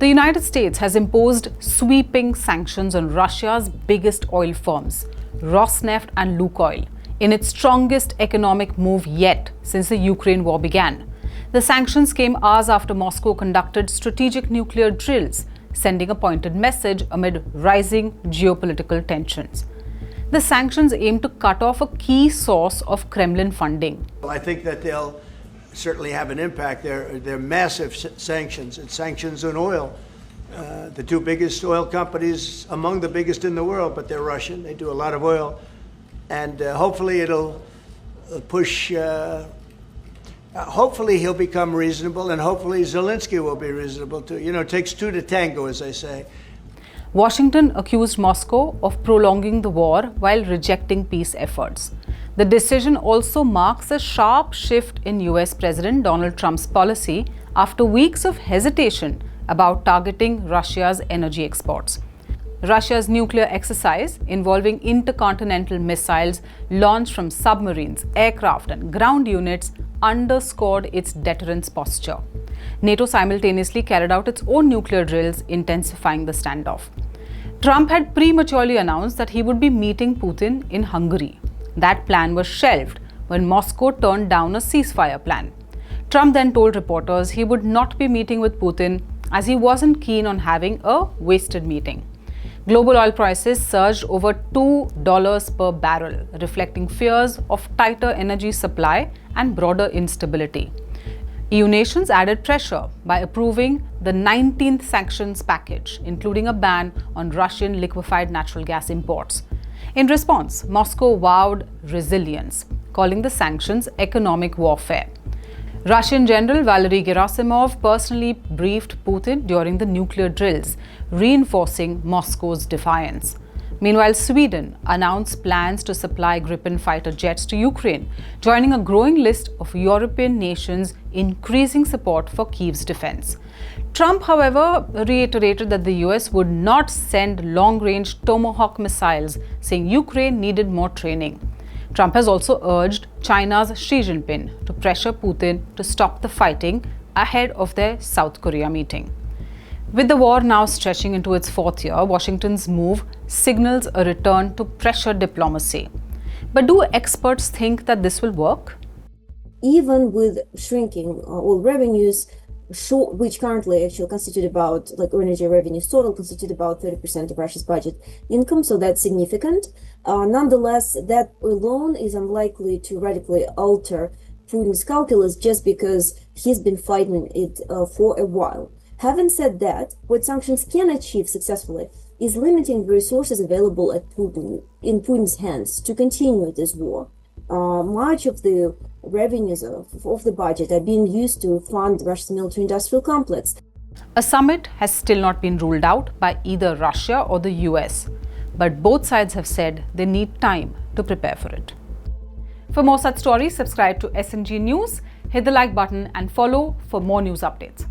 The United States has imposed sweeping sanctions on Russia's biggest oil firms, Rosneft and Lukoil, in its strongest economic move yet since the Ukraine war began. The sanctions came hours after Moscow conducted strategic nuclear drills, sending a pointed message amid rising geopolitical tensions. The sanctions aim to cut off a key source of Kremlin funding. I think that they'll certainly have an impact. They're massive sanctions. It's sanctions on oil. The two biggest oil companies, among the biggest in the world, but they're Russian. They do a lot of oil. And hopefully it'll push, hopefully he'll become reasonable, and hopefully Zelensky will be reasonable too. You know, it takes two to tango, as they say. Washington accused Moscow of prolonging the war while rejecting peace efforts. The decision also marks a sharp shift in US President Donald Trump's policy after weeks of hesitation about targeting Russia's energy exports. Russia's nuclear exercise, involving intercontinental missiles launched from submarines, aircraft, and ground units, underscored its deterrence posture. NATO simultaneously carried out its own nuclear drills, intensifying the standoff. Trump had prematurely announced that he would be meeting Putin in Hungary. That plan was shelved when Moscow turned down a ceasefire plan. Trump then told reporters he would not be meeting with Putin as he wasn't keen on having a wasted meeting. Global oil prices surged over $2 per barrel, reflecting fears of tighter energy supply and broader instability. EU nations added pressure by approving the 19th sanctions package, including a ban on Russian liquefied natural gas imports. In response, Moscow vowed resilience, calling the sanctions economic warfare. Russian General Valery Gerasimov personally briefed Putin during the nuclear drills, reinforcing Moscow's defiance. Meanwhile, Sweden announced plans to supply Gripen fighter jets to Ukraine, joining a growing list of European nations increasing support for Kyiv's defense. Trump, however, reiterated that the US would not send long-range Tomahawk missiles, saying Ukraine needed more training. Trump has also urged China's Xi Jinping to pressure Putin to stop the fighting ahead of their South Korea meeting. With the war now stretching into its fourth year, Washington's move signals a return to pressure diplomacy. But do experts think that this will work? Even with shrinking oil revenues, which currently actually constitute about, energy revenues total constitute about 30% of Russia's budget income, so that's significant. Nonetheless, that alone is unlikely to radically alter Putin's calculus just because he's been fighting it for a while. Having said that, what sanctions can achieve successfully is limiting the resources available in Putin's hands to continue this war. Much of the revenues of the budget are being used to fund Russia's military-industrial complex. A summit has still not been ruled out by either Russia or the US, but both sides have said they need time to prepare for it. For more such stories, subscribe to SNG News, hit the like button and follow for more news updates.